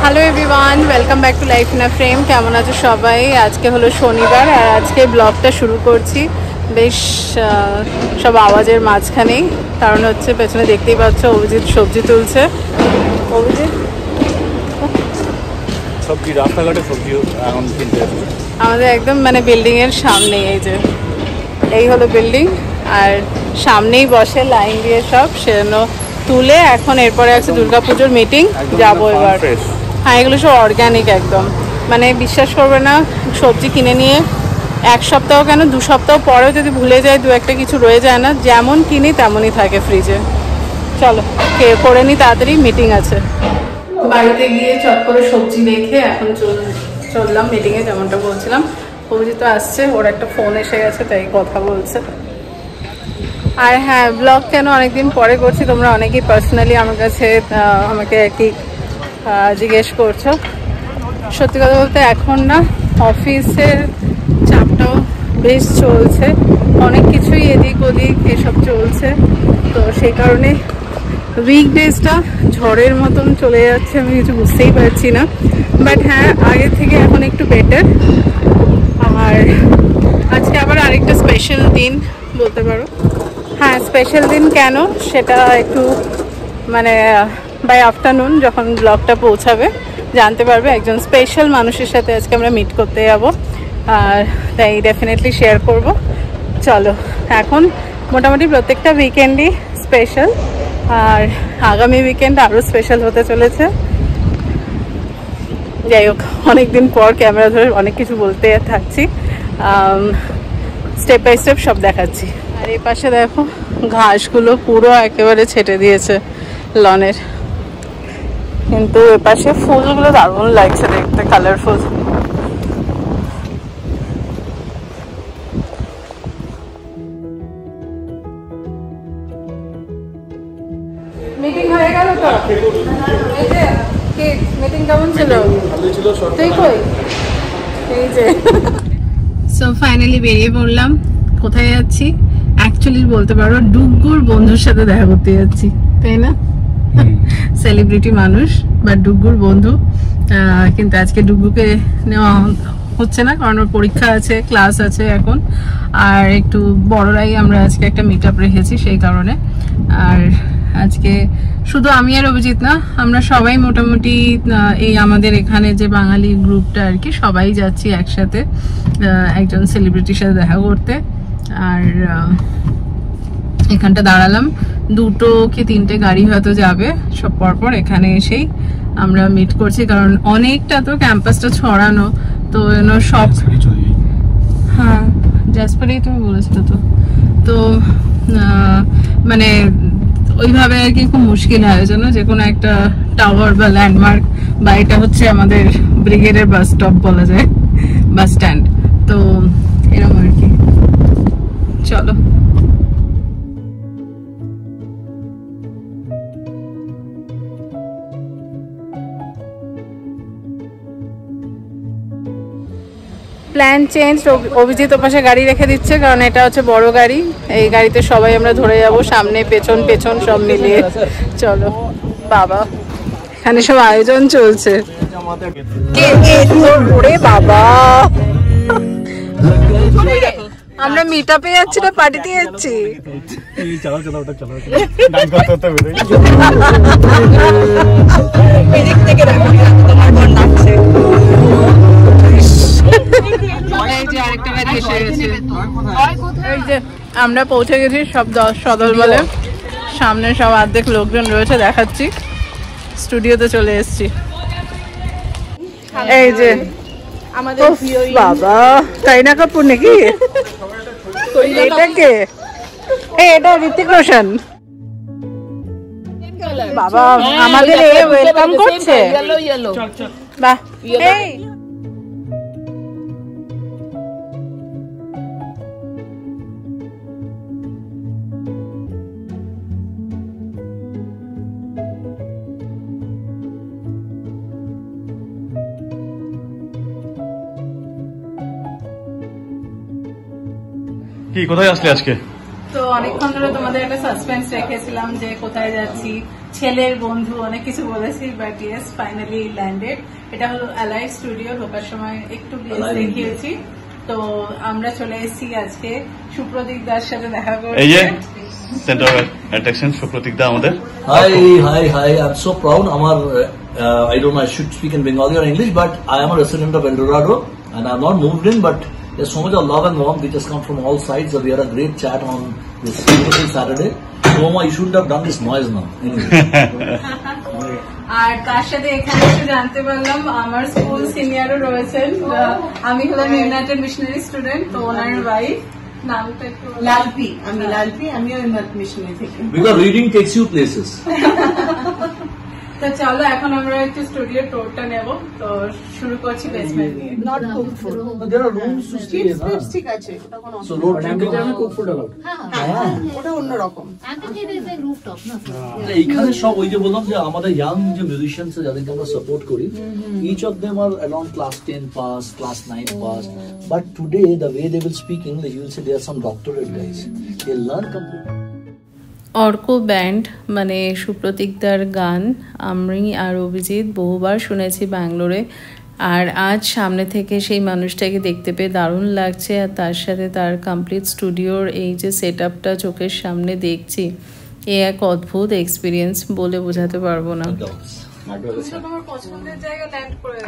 Hello everyone, welcome back to life in a frame. কেমন আছো সবাই? আজকে হলো শনিবার আর আজকে ব্লগটা শুরু করছি বেশ সব আওয়াজের মাঝখানেই। কারণ হচ্ছে পেছনে দেখতেই পাচ্ছ অভিজিৎ সবজি তুলছে। অভিজিৎ সবজি রাস্তাঘাটে সবজি এখন কিনতে আসছে আমাদের একদম মানে বিল্ডিংয়ের সামনে, এই হলো বিল্ডিং আর সামনেই বসে লাইন দিয়ে সব সেজন্য তুলে এখন এরপরে আছে দুর্গাপুজোর মিটিং, যাবো এবার। হ্যাঁ, এগুলো সব অর্গ্যানিক একদম, মানে বিশ্বাস করবে না, সবজি কিনে নিয়ে এক সপ্তাহ কেন 2 সপ্তাহ পরেও যদি ভুলে যায়, দু একটা কিছু রয়ে যায় না, যেমন কিনি তেমনই থাকে ফ্রিজে। চলো খেয়ে করে নি, তাড়াতাড়ি মিটিং আছে। বাড়িতে গিয়ে চট করে সবজি রেখে এখন চললাম মিটিংয়ে, যেমনটা বলছিলাম। অভিজিৎ আসছে, ওর একটা ফোন এসে গেছে তাই কথা বলছে। আর হ্যাঁ, ব্লগ কেন অনেকদিন পরে করছি, তোমরা অনেকেই পার্সোনালি আমার কাছে আমাকে একই জিজ্ঞেস করছো। সত্যি কথা বলতে এখন না অফিসের চাপটাও বেশ চলছে, অনেক কিছুই এদিক ওদিক এসব চলছে, তো সেই কারণে উইকডেজটা ঝড়ের মতন চলে যাচ্ছে, আমি কিছু বুঝতেই পারছি না। বাট হ্যাঁ, আগের থেকে এখন একটু বেটার। আর আজকে আবার আরেকটা স্পেশাল দিন বলতে পারো। হ্যাঁ, স্পেশাল দিন কেন সেটা একটু মানে বাই আফটারনুন যখন ব্লগটা পৌঁছাবে জানতে পারবে। একজন স্পেশাল মানুষের সাথে আজকে আমরা মিট করতে যাবো, আর তাই ডেফিনেটলি শেয়ার করব। চলো, এখন মোটামুটি প্রত্যেকটা উইকেন্ডই স্পেশাল, আর আগামী উইকেন্ড আরও স্পেশাল হতে চলেছে। যাই হোক, অনেকদিন পর ক্যামেরা ধরে অনেক কিছু বলতে থাকছি, স্টেপ বাই স্টেপ সব দেখাচ্ছি। আর এই পাশে দেখো ঘাসগুলো পুরো একেবারে ছেটে দিয়েছে লনের, কিন্তু এ পাশে ফুলগুলো দারুণ লাগছে দেখতে, কালারফুল। মিটিং হয়ে গেল তো? এই যে কি মিটিং কেমন ছিল? তুই কই? এই যে সো ফাইনালি বেরিয়ে পড়লাম। কোথায় যাচ্ছি? অ্যাকচুয়ালি বলতে পারো ডুগ্গুর বন্ধুর সাথে দেখা করতে যাচ্ছি, তাই না? সেলিব্রিটি মানুষ বাট ডুগ্গুর বন্ধু, কিন্তু আজকে ডুগ্গুকে নেওয়া হচ্ছে না কারণ ওর পরীক্ষা আছে, ক্লাস আছে এখন, আর একটু বড়রাই আমরা আজকে একটা মিট আপ রেখেছি সেই কারণে। আর আজকে শুধু আমি আর অভিজিৎ না, আমরা সবাই মোটামুটি এই আমাদের এখানে যে বাঙালি গ্রুপটা আর কি, সবাই যাচ্ছি একসাথে একজন সেলিব্রিটির সাথে দেখা করতে। আর এখানটা দাঁড়ালাম, 2 কি 3টে গাড়ি হয়তো যাবে সব পরপর। এখানে এসেই আমরা মিট করছি কারণ অনেকটা তো ক্যাম্পাসটা ছড়ানো, তো সব হ্যাঁ জাসপারেই তুমি বলেছিল তো মানে ওইভাবে আর কি খুব মুশকিল হয় যেন, যে কোনো একটা টাওয়ার বা ল্যান্ডমার্ক, বা এটা হচ্ছে আমাদের ব্রিগেডের বাস স্টপ বলা যায়, বাস স্ট্যান্ড, তো এরকম আর কি। চলো প্ল্যান চেঞ্জ। অভিজিৎ ওপাশে গাড়ি রেখে দিচ্ছে কারণ এটা হচ্ছে বড় গাড়ি, এই গাড়িতে সবাই আমরা ধরে যাব, সামনে পেছন পেছন সব মিলিয়ে। চলো বাবা, এখানে সব আয়োজন চলছে। বাবা আমরা মিট আপে যাচ্ছি না পার্টিতে যাচ্ছি? আমরা পৌঁছে গেছি সব সদল বলে, সামনে সব অর্ধেক লোকজন রয়েছে, দেখাচ্ছি। স্টুডিওতে চলে এসেছি। এই যে আমাদের বাবা কারিনা কাপুর নাকি? এটা কে? এটা ঋতিক রোশন। বাবা আমাদের ওয়েলকাম করছে, বাহ। কি কোথায় আসলে আজকে? তো অনেকক্ষণ ধরে তোমাদের একটা সাসপেন্স রেখেছিলাম যে কোথায় যাচ্ছি, ছেলের বন্ধু অনেক কিছু বলেছি, বাট ইয়েস ফাইনালি ল্যান্ডেড। এটা হলো অ্যালাইড স্টুডিও, ঢোকার সময় একটু দেখিয়েছি। তো আমরা চলে এসেছি আজকে সুপ্রতীক দার সাথে দেখা করতে। এই যে সেন্টার অফ অ্যাট্রাকশন সুপ্রতীক দা আমাদের। Hi. I'm so proud. I don't know, I should speak in Bengali or English, but I am a resident of El Dorado and I'm not moved in, but there's so much of love and warmth which has come from all sides. So we had a great chat on this beautiful Saturday. Roma, you shouldn't have done this noise now. Anyway. আর তার সাথে এখানে একটু জানতে পারলাম আমার school সিনিয়রও রয়েছেন। আমি হলাম ইউনাইটেড মিশনারি স্টুডেন্ট, তো ওনার ওয়াইফ নামটা একটু লালপি, আমিও ইউনাইটেড মিশনারি থেকে। Because reading takes you places. তো চলো এখন আমরা একটু স্টুডিও টুরটা নেব। তো শুরু করছি বেসমেন্ট দিয়ে। Not cook food, There are rooms to stay, na? ঠিক আছে, ওটা কোনো So road trip ওটা অন্যরকম। এইখানে সব ওই যে বললাম যে আমাদের ইয়াং যে মিউজিশিয়ানস যাদেরকে আমরা সাপোর্ট করি, each of them are around class 10 pass, class 9 pass, but today the way they will speak English, you will say they are some doctorate guys. They learn completely. Arko band মানে সুপ্রতীকদার গান আমি আর অভিজিৎ বহুবার শুনেছি ব্যাঙ্গালোরে, আর আজ সামনে থেকে সেই মানুষটাকে দেখতে পেয়ে দারুণ লাগছে। আর তার সাথে তার কমপ্লিট স্টুডিওর এই যে সেট আপটা চোখের সামনে দেখছি, এ এক অদ্ভুত এক্সপিরিয়েন্স, বলে বোঝাতে পারবো না।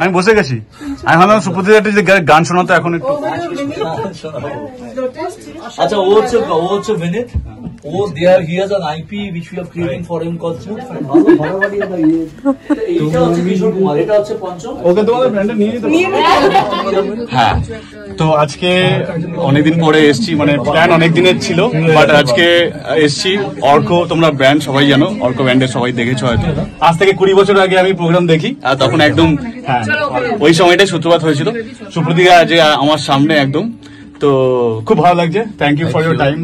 আমি বসে গেছি, আমি ভাবলাম সুপ্রতীক যে গান শোনাতো এখন একটু। আচ্ছা, ও হচ্ছে বিনীত। He has an IP which we are creating for him called Smooth Fan. এইটা হচ্ছে কিশোর কুমার, এটা হচ্ছে পঞ্চম। ওকে তোমাদের ব্র্যান্ডে নিয়ে যেতে হ্যাঁ। তো আজকে অনেকদিন পরে এসছি, মানে প্ল্যান অনেক দিনের ছিল, বাট আজকে এসছি। অর্ক তোমরা ব্র্যান্ড সবাই জানো, অর্ক ব্র্যান্ডের সবাই দেখেছো হয়তো। আজ থেকে 20 বছর আগে আমি প্রোগ্রাম দেখি, আর তখন একদম হ্যাঁ ওই সময়টাই সূত্রপাত হয়েছিল। সুপ্রতীক যে আমার সামনে একদম, তো খুব ভালো লাগছে। Thank you for your time.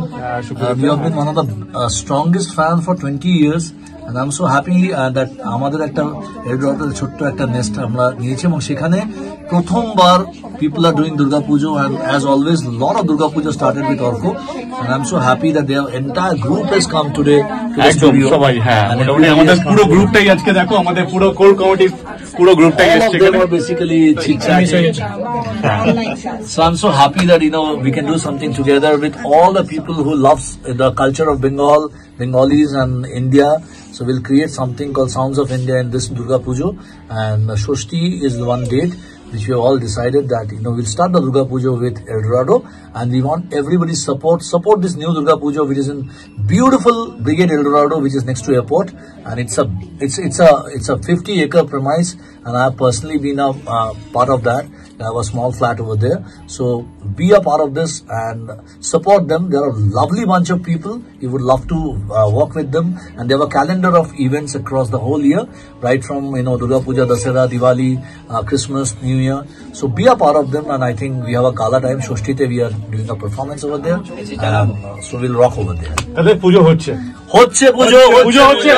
We have been one of the strongest fans for 20 years and I'm so happy that আমাদের একটা এডওয়ার্ডের ছোট্ট একটা নেস্ট আমরা নিয়েছি, এবং সেখানে প্রথমবার people are doing Durga Puja, and as always a lot of Durga Puja started with Orko, and I'm so happy that their entire group has come today to the একদম studio. সবাই হ্যাঁ, মোটামুটি আমাদের পুরো গ্রুপটাই আজকে দেখো, আমাদের পুরো কোর কমিটি পুরো গ্রুপটাই All of এসেছে them এখানে। are basically chit-chatting. So I'm so happy that we can do something together with all the people who loves the culture of Bengal, Bengalis and India. So we'll create something called Sounds of India in this Durga Puja, and Shoshti is the one date which we have all decided that we'll start the Durga Puja with El Dorado, and we want everybody's support this new Durga Puja which is in beautiful Brigade El Dorado, which is next to airport, and it's a 50-acre premise, and I have personally been a part of that. I have a small flat over there, so be a part of this and support them. They are a lovely bunch of people. You would love to work with them, and they have a calendar of events across the whole year, right from Durga Puja, Dasara, Diwali, Christmas, New Year. So be a part of them, and I think we have a gala time. Shoshtite, we are doing a performance over there, so we'll rock over there. তাদের পুজো হচ্ছে পুজো হচ্ছে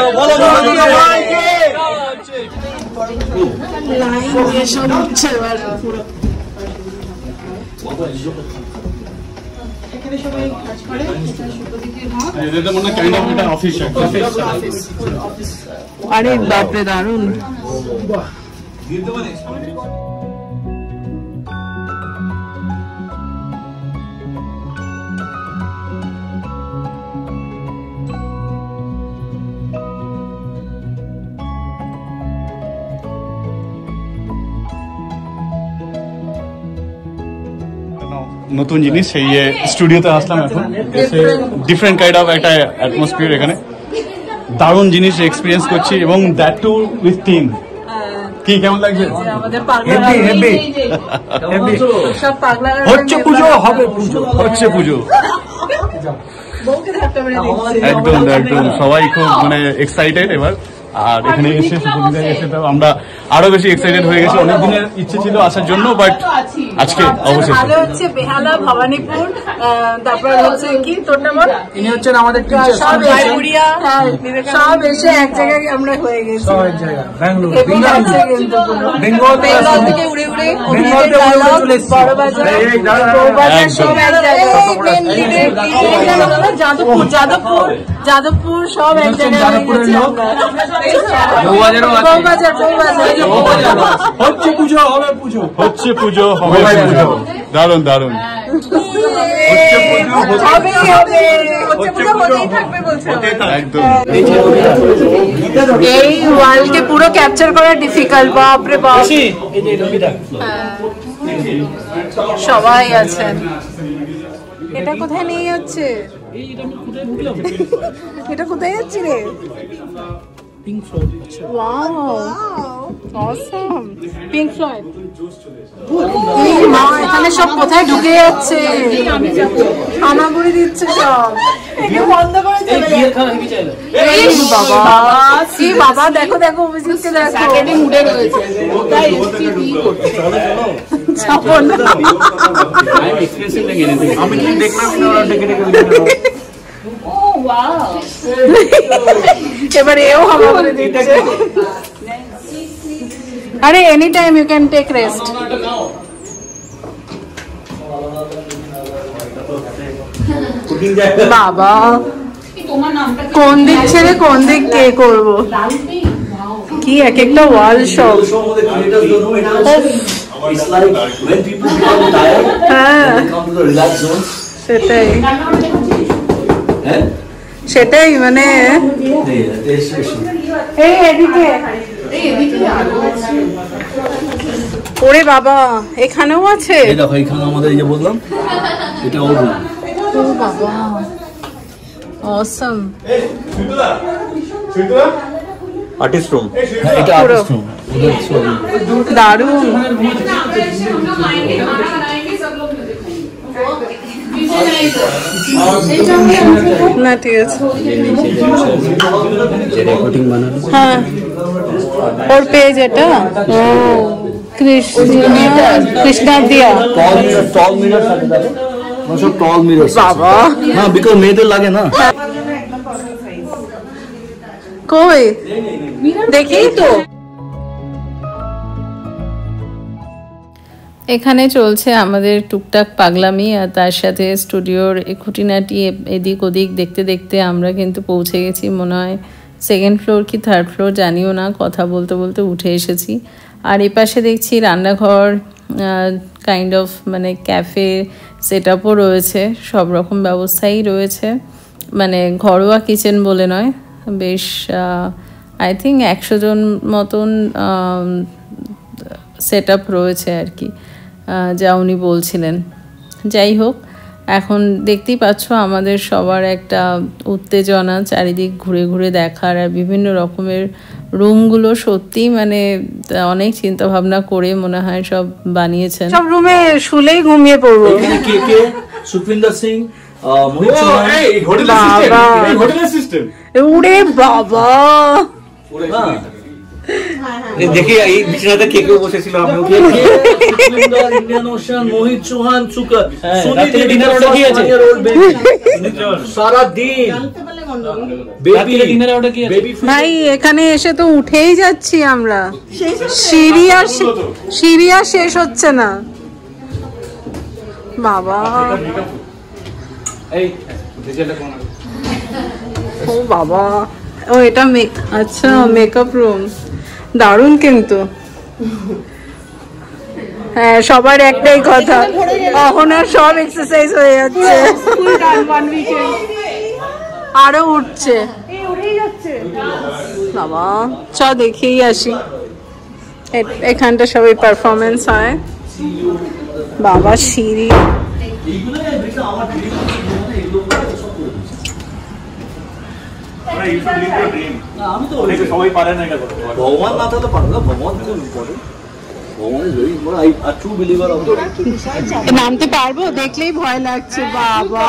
এদের মনে kind of একটা office. আরে বাপরে দারুণ। নতুন জিনিস, সেই স্টুডিওতে আসলাম এখন, এসে ডিফারেন্ট কাইন্ড অফ একটা অ্যাটমসফিয়ার এখানে, দারুণ জিনিস এক্সপিরিয়েন্স করছি, এবং দ্যাট টু উইথ টিম। কি কেমন লাগছে? আমাদের পাগলা সব পাগলা হচ্ছে পুজো, হবে পুজো, হচ্ছে পুজো, একদম একদম সবাই খুব মানে এক্সাইটেড এবার। আর এখানে এসে সুপ্রতীক এসে তো আমরা আরো বেশি এক্সাইটেড হয়ে গেছি। অনেকদিনের ইচ্ছে ছিল আসার জন্য, বাট আজকে অবশ্যই। ভালো হচ্ছে বেহালা, ভবানীপুর, তারপর হচ্ছে কি তোরটা বল, ইনি হচ্ছেন আমাদের সব এসে এক জায়গায় আমরা হয়ে গেছি। বেঙ্গল থেকে উড়ে উড়ে বড়বাজার সব এক জায়গায়। যাদবপুর যাদবপুর সব এক জায়গায় যাদবপুরের লোক। বউবাজারও আছে। বউবাজার হচ্ছে পুজো হবে পুজো। হচ্ছে পুজো হবে পুজো। দারুণ দারুণ। একদম। এই ওয়ার্ল্ডকে পুরো ক্যাপচার করা ডিফিকাল্ট। বাপরে বাপ, সবাই আছেন। এটা কোথায় নিয়ে যাচ্ছে? এটা কোথায় যাচ্ছে রে? Wow. Awesome. Pink Floyd. মা এখানে সব কোথায় ঢুকে যাচ্ছে? হামাগুড়ি দিচ্ছে সব। বন্ধ করে চলে যাচ্ছে। বাবা, কি বাবা, দেখো দেখো অভিজিৎকে দেখো। উঠে রয়েছে। কোথায় এসছি কি করতে? চাপন না। আমি কি দেখলাম না ওরা ডেকে ডেকে এবার এও হামাগুড়ি দিচ্ছে। আরে any time you can take rest. বাবা, কোন দিক ছেড়ে কোন দিক কে করবো? কি এক একটা ওয়াল সব। হ্যাঁ সেটাই সেটাই মানে এই এদিকে। ওরে বাবা, এখানেও আছে। এই দেখো এখানে আমাদের এই যে বললাম এটা ওর রুম। ও বাবা, অসম। Artist room. হ্যাঁ এটা আর্টিস্ট রুম। দারুণ। না ঠিক আছে। হ্যাঁ ওর পেজ এটা। ও কৃষ্ণা দিয়া টল মিরর থাকে দেখো, সব টল মিরর। বাবা, হ্যাঁ বিকজ মেয়েদের লাগে না। কই দেখি তো। এখানে চলছে আমাদের টুকটাক পাগলামি, আর তার সাথে স্টুডিওর খুঁটিনাটি এদিক ওদিক দেখতে দেখতে আমরা কিন্তু পৌঁছে গেছি মনে হয় সেকেন্ড ফ্লোর কি থার্ড ফ্লোর জানিও না, কথা বলতে বলতে উঠে এসেছি। আর এপাশে দেখছি রান্নাঘর, কাইন্ড অফ মানে ক্যাফে সেট আপও রয়েছে, সব রকম ব্যবস্থাই রয়েছে, মানে ঘরোয়া কিচেন বলে নয়, বেশ আই থিঙ্ক 100 জন মতন সেট আপ রয়েছে আর কি, যা উনি বলছিলেন। যাই হোক, এখন দেখতেই পাচ্ছ আমাদের সবার একটা উত্তেজনা, চারিদিক ঘুরে ঘুরে দেখার, আর বিভিন্ন রকমের রুমগুলো সত্যি মানে অনেক চিন্তা ভাবনা করে মনে হয় সব বানিয়েছেন। সব রুমে শুলেই ঘুমিয়ে পড়বো। কে কে সুখবিন্দর সিং, মোহিত চৌহান। এই হোটেলের সিস্টেম। উড়ে বাবা, দেখি এই বিছানাতে কে কে বসেছিল আমি ওকে ইন্ডিয়ান ওশান, মোহিত চৌহান, রাতে ডিনার অর্ডার কি আছে সারা দিন রাতে ডিনার অর্ডার কি আছে ভাই এখানে এসে তো উঠেই যাচ্ছি আমরা, সিঁড়ি আর শেষ হচ্ছে না বাবা। এই ডিজেলটা কোন ও বাবা, ও এটা আচ্ছা মেকআপ রুম, দারুণ কিন্তু। হ্যাঁ সবার একটাই কথা, এখন আর সব এক্সারসাইজ হয়ে যাচ্ছে, আরো উঠছে বাবা। চ দেখেই আসি, এখানটা সবাই পারফরমেন্স হয়। বাবা সিঁড়ি, সবাই পারে না এটা। ভগবান না থাকলে পারবে না, ভগবান খুব ইম্পর্টেন্ট। ভগবান is very important. I true believer of নামতে পারবো? দেখলেই ভয় লাগছে বাবা।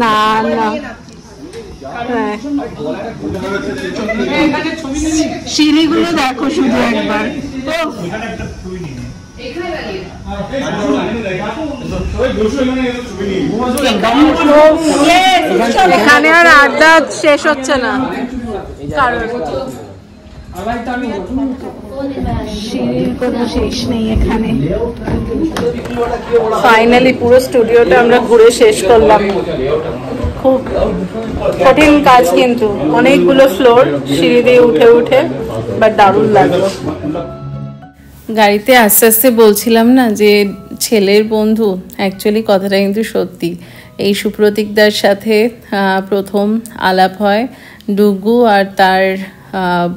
না না, সিঁড়িগুলো দেখো শুধু একবার। এখানে আর আড্ডা শেষ হচ্ছে না, কারণ সিঁড়ির কোনো শেষ নেই এখানে। ফাইনালি পুরো স্টুডিওটা আমরা ঘুরে শেষ করলাম। খুব কঠিন কাজ, কিন্তু অনেকগুলো ফ্লোর সিঁড়ি দিয়ে উঠে উঠে, বাট দারুণ লাগলো। গাড়িতে আস্তে আস্তে বলছিলাম না যে ছেলের বন্ধু, অ্যাকচুয়ালি কথাটা কিন্তু সত্যি। এই সুপ্রতীকদার সাথে প্রথম আলাপ হয় ডুগু আর তার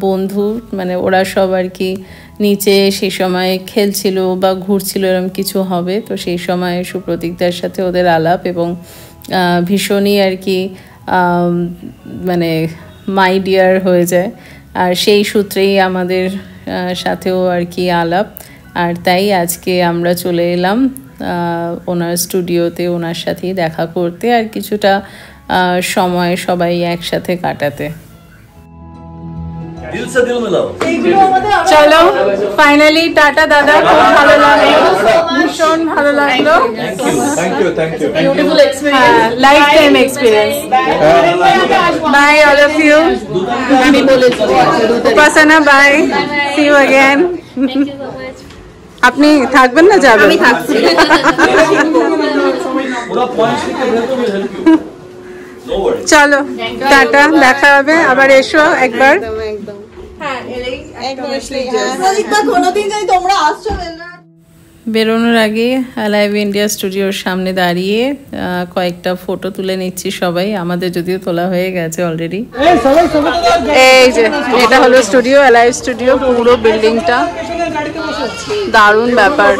বন্ধু, মানে ওরা সব আর কি নিচে সেই সময় খেলছিল বা ঘুরছিল, এরকম কিছু হবে। তো সেই সময় সুপ্রতীকদার সাথে ওদের আলাপ, এবং ভীষণই আর কি মানে মাই ডিয়ার হয়ে যায়। আর সেই সূত্রেই আমাদের সাথেও আর কি আলাপ। আর তাই আজকে আমরা চলে এলাম ওনার স্টুডিওতে, ওনার সাথেই দেখা করতে আর কিছুটা সময় সবাই একসাথে কাটাতে। চলো ফাইনালি টাটা দাদা, খুব ভালো লাগলো, ভীষণ ভালো লাগলো। Lifetime experience. Bye all of you. আমি বলেছি Upasana, bye, see you again. আপনি থাকবেন না যাবেন? আমি থাকছি। চলো টাটা, দেখা হবে, আবার এসো একবার। বেরোনোর আগে অ্যালাইভ ইন্ডিয়া স্টুডিওর সামনে দাঁড়িয়ে কয়েকটা ফটো তুলে নিচ্ছি সবাই, আমাদের যদিও তোলা হয়ে গেছে অলরেডি। এই যে এটা হলো স্টুডিও, অ্যালাইভ স্টুডিও, পুরো বিল্ডিংটা, দারুণ ব্যাপার।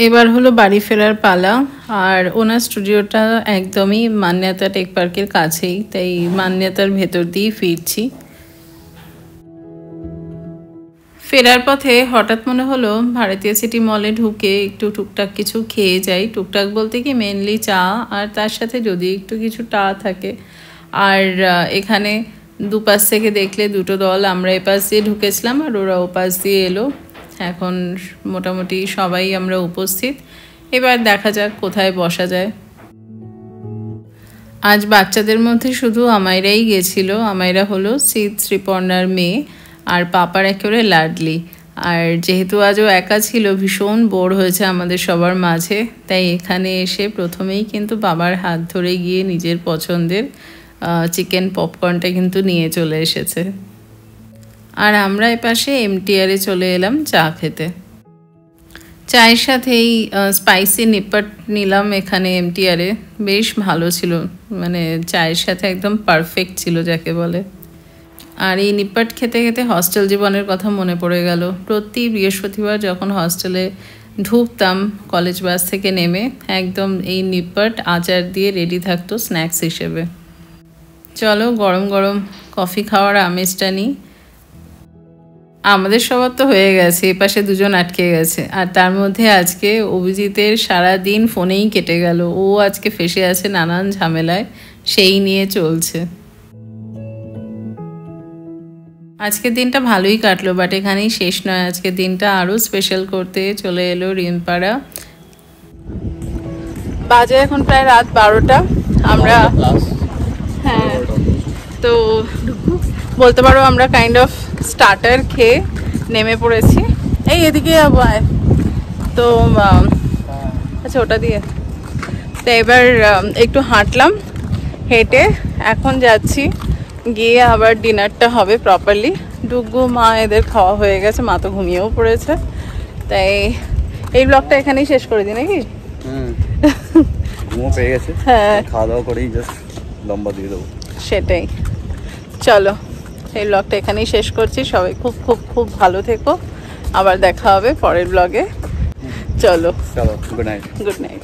এবার হলো বাড়ি ফেরার পালা। আর ওনার স্টুডিওটা একদমই মান্যতা টেক পার্কের কাছেই, তাই মান্যতার ভেতর দিয়েই ফিরছি। ফেরার পথে হঠাৎ মনে হলো ভারতীয় সিটি মলে ঢুকে একটু টুকটাক কিছু খেয়ে যাই। টুকটাক বলতে কি মেনলি চা, আর তার সাথে যদি একটু কিছু টা থাকে। আর এখানে দুপাশ থেকে দেখলে দুটো দল, আমরা এপাশ দিয়ে ঢুকেছিলাম আর ওরা ওপাশ দিয়ে এলো। এখন মোটামুটি সবাই আমরা উপস্থিত, এবার দেখা যাক কোথায় বসা যায়। আজ বাচ্চাদের মধ্যে শুধু আমাইরাই গেছিল। আমাইরা হলো সিদ শ্রীপর্ণার মেয়ে আর পাপার একেবারে লাডলি। আর যেহেতু আজও একা ছিল, ভীষণ বোর হয়েছে আমাদের সবার মাঝে, তাই এখানে এসে প্রথমেই কিন্তু বাবার হাত ধরে গিয়ে নিজের পছন্দের চিকেন পপকর্নটা কিন্তু নিয়ে চলে এসেছে। আর আমরা এপাশে এমটিআরে চলে এলাম চা খেতে। চায়ের সাথে এই স্পাইসি নিপ্পাট নিলাম এখানে এমটিআরে, বেশ ভালো ছিল, মানে চায়ের সাথে একদম পারফেক্ট ছিল যাকে বলে। আর এই নিপ্পাট খেতে খেতে হস্টেল জীবনের কথা মনে পড়ে গেল। প্রতি বৃহস্পতিবার যখন হস্টেলে ঢুকতাম কলেজ বাস থেকে নেমে, একদম এই নিপ্পাট আচার দিয়ে রেডি থাকতো স্ন্যাক্স হিসেবে। চলো গরম গরম কফি খাওয়ার আমেজটা নিই। আমাদের সবার তো হয়ে গেছে, এপাশে দুজন আটকে গেছে। আর তার মধ্যে আজকে অভিজিতের সারা দিন ফোনেই কেটে গেল। ও আজকে ফেসে আছে নানান ঝামেলায়, সেই নিয়ে চলছে। আজকের দিনটা ভালোই কাটলো, বাট এখানেই শেষ নয়। আজকের দিনটা আরও স্পেশাল করতে চলে এলো রিমপাড়া। বাজে এখন প্রায় রাত 12টা। আমরা হ্যাঁ, তো বলতে পারো আমরা কাইন্ড অফ স্টার্টার খেয়ে নেমে পড়েছি। এই এদিকে আবার তো আচ্ছা ওটা দিয়ে তো এবার একটু হাঁটলাম, হেঁটে এখন যাচ্ছি, গিয়ে আবার ডিনারটা হবে প্রপারলি। ডুগু মা এদের খাওয়া হয়ে গেছে, মা তো ঘুমিয়েও পড়েছে। তাই এই ব্লগটা এখানেই শেষ করে দিই নাকি? ঘুমও পেয়ে গেছে, হ্যাঁ, খাওয়া দাওয়া করেই জাস্ট লম্বা দিয়ে দেবো। সেটাই, চলো এই ব্লগটা এখানেই শেষ করছি। সবাই খুব খুব খুব ভালো থেকো, আবার দেখা হবে পরের ব্লগে। চলো, গুড নাইট। Good night.